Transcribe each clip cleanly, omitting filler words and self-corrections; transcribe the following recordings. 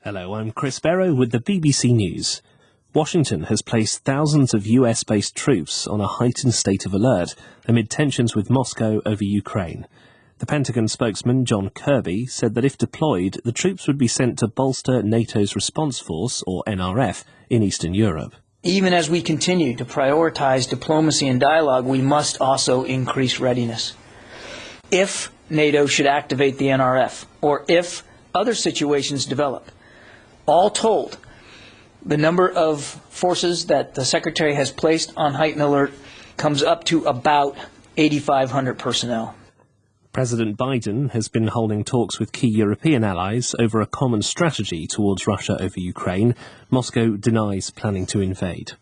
Hello, I'm Chris Barrow with the BBC News. Washington has placed thousands of US-based troops on a heightened state of alert amid tensions with Moscow over Ukraine. The Pentagon spokesman John Kirby said that if deployed, the troops would be sent to bolster NATO's response force, or NRF, in Eastern Europe. Even as we continue to prioritize diplomacy and dialogue, we must also increase readiness. If NATO should activate the NRF, or if other situations develop, all told, the number of forces that the Secretary has placed on heightened alert comes up to about 8,500 personnel. President Biden has been holding talks with key European allies over a common strategy towards Russia over Ukraine. Moscow denies planning to invade.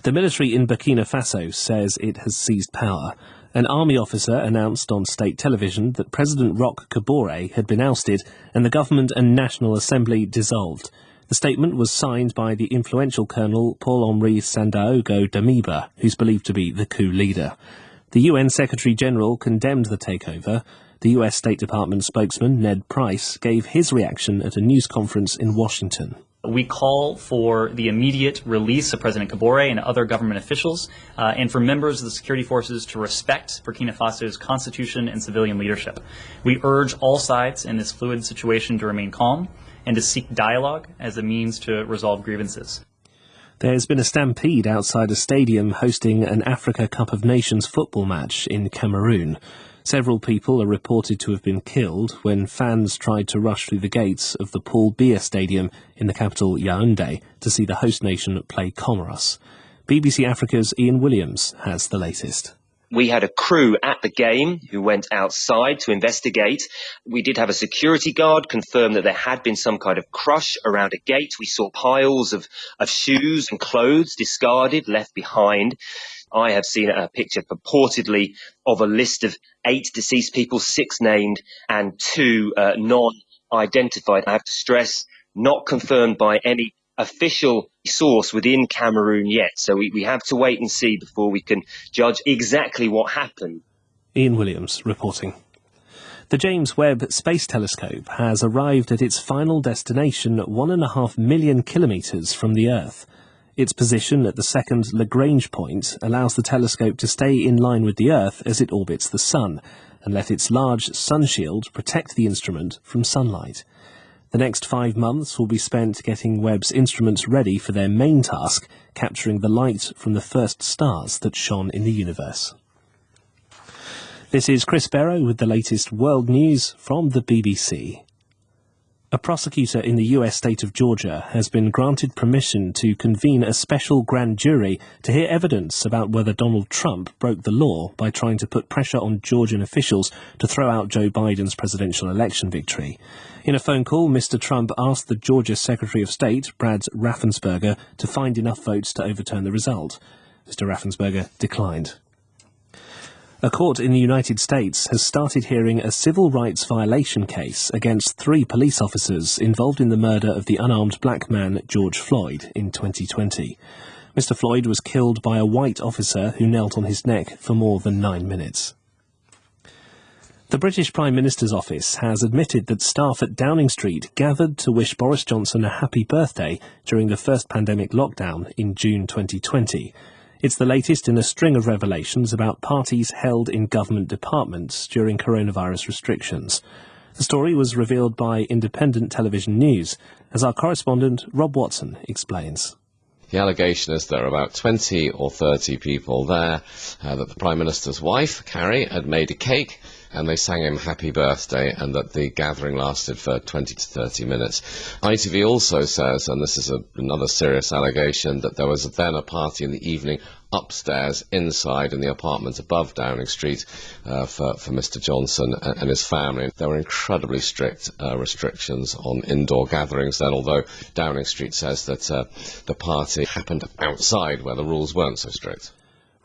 The military in Burkina Faso says it has seized power. An army officer announced on state television that President Roch Kabore had been ousted and the government and National Assembly dissolved. The statement was signed by the influential Colonel Paul-Henri Sandaogo Damiba, who's believed to be the coup leader. The UN Secretary-General condemned the takeover. The US State Department spokesman Ned Price gave his reaction at a news conference in Washington. We call for the immediate release of President Kabore and other government officials, and for members of the security forces to respect Burkina Faso's constitution and civilian leadership. We urge all sides in this fluid situation to remain calm and to seek dialogue as a means to resolve grievances. There's been a stampede outside a stadium hosting an Africa Cup of Nations football match in Cameroon. Several people are reported to have been killed when fans tried to rush through the gates of the Paul Biya Stadium in the capital Yaoundé to see the host nation play Comoros. BBC Africa's Ian Williams has the latest. We had a crew at the game who went outside to investigate. We did have a security guard confirm that there had been some kind of crush around a gate. We saw piles of shoes and clothes discarded, left behind. I have seen a picture purportedly of a list of 8 deceased people, 6 named and 2 non-identified. I have to stress, not confirmed by any official source within Cameroon yet. So we have to wait and see before we can judge exactly what happened. Ian Williams reporting. The James Webb Space Telescope has arrived at its final destination 1.5 million kilometres from the Earth. Its position at the second Lagrange point allows the telescope to stay in line with the Earth as it orbits the Sun and let its large sun shield protect the instrument from sunlight. The next 5 months will be spent getting Webb's instruments ready for their main task, capturing the light from the first stars that shone in the universe. This is Chris Barrow with the latest world news from the BBC. A prosecutor in the US state of Georgia has been granted permission to convene a special grand jury to hear evidence about whether Donald Trump broke the law by trying to put pressure on Georgian officials to throw out Joe Biden's presidential election victory. In a phone call, Mr. Trump asked the Georgia Secretary of State, Brad Raffensperger, to find enough votes to overturn the result. Mr. Raffensperger declined. A court in the United States has started hearing a civil rights violation case against 3 police officers involved in the murder of the unarmed black man George Floyd in 2020. Mr. Floyd was killed by a white officer who knelt on his neck for more than 9 minutes. The British Prime Minister's office has admitted that staff at Downing Street gathered to wish Boris Johnson a happy birthday during the first pandemic lockdown in June 2020. It's the latest in a string of revelations about parties held in government departments during coronavirus restrictions. The story was revealed by Independent Television News, as our correspondent Rob Watson explains. The allegation is there are about 20 or 30 people there, that the Prime Minister's wife, Carrie, had made a cake and they sang him happy birthday, and that the gathering lasted for 20 to 30 minutes. ITV also says, and this is another serious allegation, that there was then a party in the evening upstairs, inside, in the apartment above Downing Street for Mr. Johnson and his family. There were incredibly strict restrictions on indoor gatherings then, although Downing Street says that the party happened outside where the rules weren't so strict.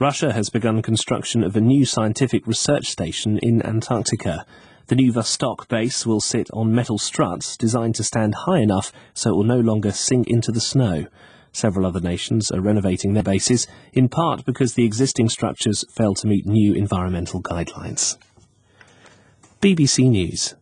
Russia has begun construction of a new scientific research station in Antarctica. The new Vostok base will sit on metal struts designed to stand high enough so it will no longer sink into the snow. Several other nations are renovating their bases, in part because the existing structures fail to meet new environmental guidelines. BBC News.